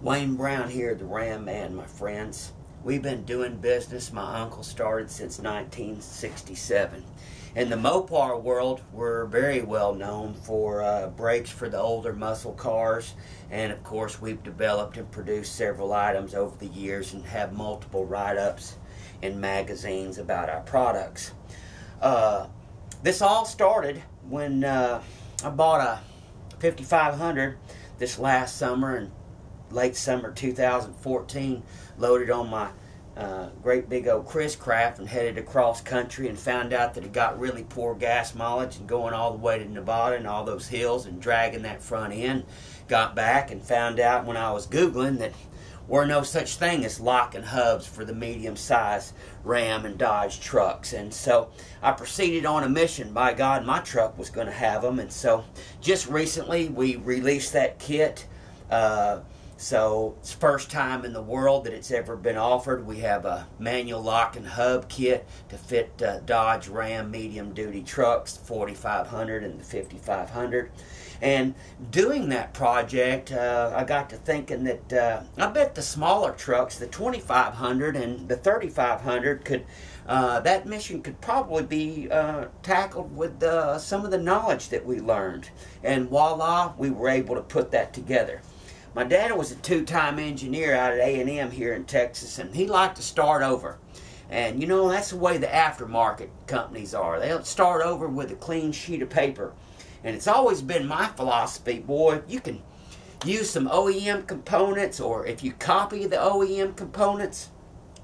Wayne Brown here, the Ram Man, my friends. We've been doing business. My uncle started since 1967. In the Mopar world, we're very well known for brakes for the older muscle cars, and of course we've developed and produced several items over the years and have multiple write-ups in magazines about our products. This all started when I bought a 5500 this last summer, and late summer 2014, loaded on my great big old Chris Craft and headed across country, and found out that it got really poor gas mileage and going all the way to Nevada and all those hills and dragging that front end. Got back and found out when I was Googling that were no such thing as locking hubs for the medium-sized Ram and Dodge trucks. And so I proceeded on a mission. By God, my truck was going to have them. And so just recently we released that kit. So it's the first time in the world that it's ever been offered. We have a manual lock and hub kit to fit Dodge Ram medium duty trucks, the 4500 and the 5500. And doing that project, I got to thinking that I bet the smaller trucks, the 2500 and the 3500, could that mission could probably be tackled with some of the knowledge that we learned. And voila, we were able to put that together. My dad was a two-time engineer out at A&M here in Texas, and he liked to start over. And you know, that's the way the aftermarket companies are. They'll start over with a clean sheet of paper. And it's always been my philosophy, boy, if you can use some OEM components, or if you copy the OEM components,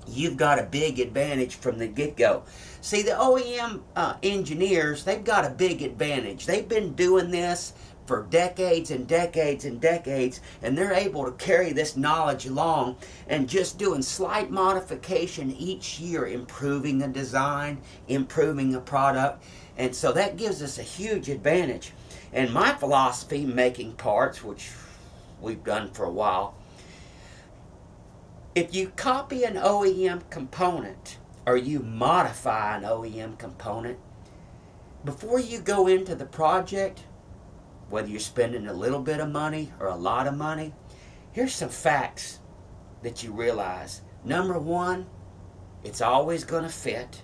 you've got a big advantage from the get-go. See, the OEM engineers, they've got a big advantage. They've been doing this for decades and decades and decades, and they're able to carry this knowledge along and just doing slight modification each year, improving a design, improving a product. And so that gives us a huge advantage. And my philosophy, making parts, which we've done for a while, if you copy an OEM component or you modify an OEM component, before you go into the project, whether you're spending a little bit of money or a lot of money, here's some facts that you realize. Number one, it's always going to fit.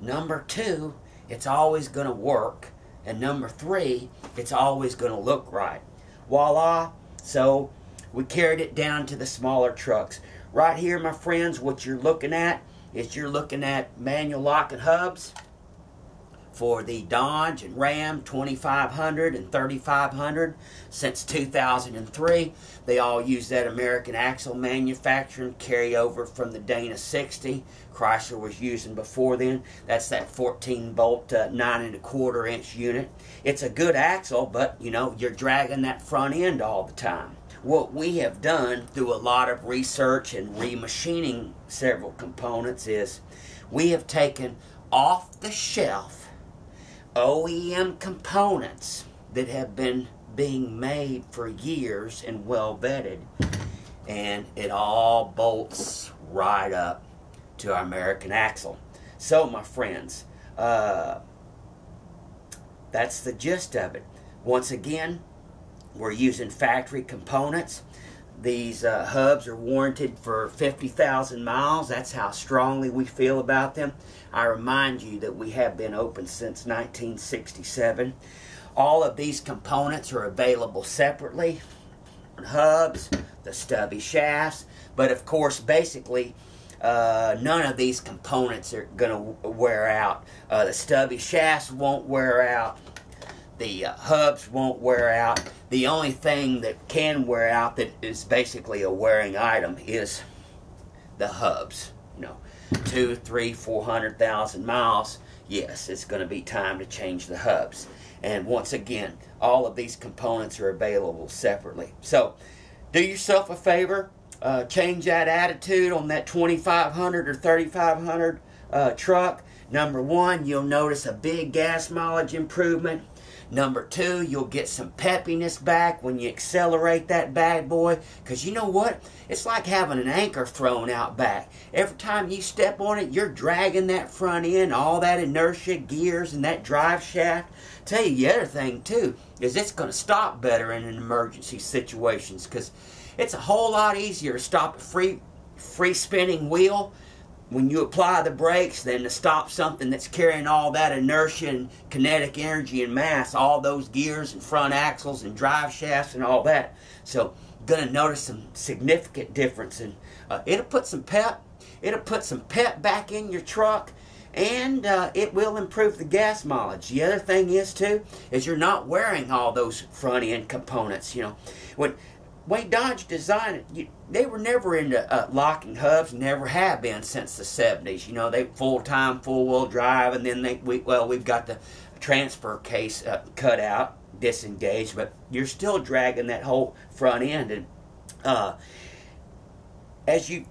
Number two, it's always going to work. And number three, it's always going to look right. Voila. So we carried it down to the smaller trucks. Right here, my friends, what you're looking at is you're looking at manual lock and hubs for the Dodge and Ram 2500 and 3500 since 2003. They all use that American axle manufacturing carryover from the Dana 60 Chrysler was using before then. That's that 14-bolt 9¼ unit. It's a good axle, but you know, you're dragging that front end all the time. What we have done through a lot of research and remachining several components is we have taken off the shelf OEM components that have been being made for years and well vetted, and it all bolts right up to our American axle. So my friends, that's the gist of it. Once again, we're using factory components. These hubs are warranted for 50,000 miles. That's how strongly we feel about them. I remind you that we have been open since 1967. All of these components are available separately. Hubs, the stubby shafts, but of course, basically, none of these components are going to wear out. The stubby shafts won't wear out. The hubs won't wear out. The only thing that can wear out, that is basically a wearing item, is the hubs. You know, 200, 300, 400,000 miles. Yes, it's going to be time to change the hubs. And once again, all of these components are available separately. So, do yourself a favor. Change that attitude on that 2500 or 3500 truck. Number one, you'll notice a big gas mileage improvement. Number two, you'll get some peppiness back when you accelerate that bad boy. Because you know what? It's like having an anchor thrown out back. Every time you step on it, you're dragging that front end, all that inertia, gears, and that drive shaft. Tell you the other thing, too, is it's going to stop better in emergency situations. Because It's a whole lot easier to stop a free spinning wheel when you apply the brakes than to stop something that's carrying all that inertia and kinetic energy and mass, all those gears and front axles and drive shafts and all that. So going to notice some significant difference, and it'll put some pep back in your truck, and it will improve the gas mileage. The other thing is too, is you're not wearing all those front end components. You know, when Dodge designed it, they were never into locking hubs, never have been since the 70s. You know, they full-time, full-wheel drive, and then we've got the transfer case cut out, disengaged, but you're still dragging that whole front end. And as you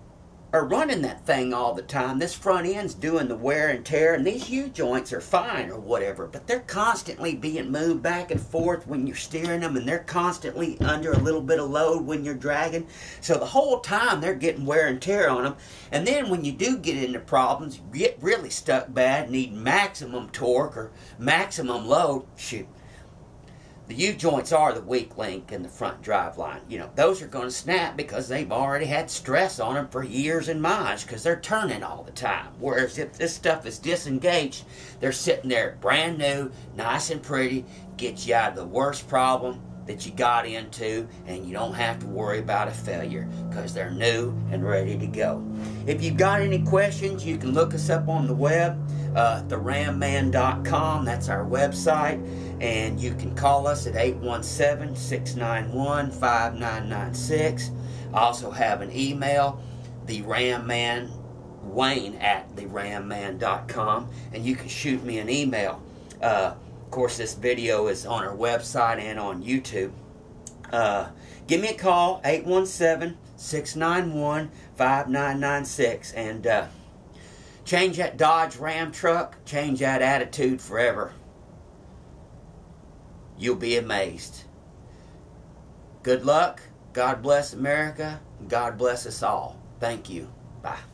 are running that thing all the time, this front end's doing the wear and tear, and these U-joints are fine or whatever, but they're constantly being moved back and forth when you're steering them, and they're constantly under a little bit of load when you're dragging. So the whole time they're getting wear and tear on them, and then when you do get into problems, you get really stuck bad, need maximum torque or maximum load, shoot, the U-joints are the weak link in the front drive line. You know, those are going to snap because they've already had stress on them for years and miles because they're turning all the time. Whereas if this stuff is disengaged, they're sitting there brand new, nice and pretty, get you out of the worst problem that you got into, and you don't have to worry about a failure because they're new and ready to go. If you've got any questions, you can look us up on the web, theramman.com. That's our website, and you can call us at 817-691-5996. I also have an email, theramman@theramman.com, and you can shoot me an email. Of course, this video is on our website and on YouTube. Give me a call, 817-691-5996, and change that Dodge Ram truck, change that attitude forever. You'll be amazed. Good luck. God bless America. God bless us all. Thank you. Bye.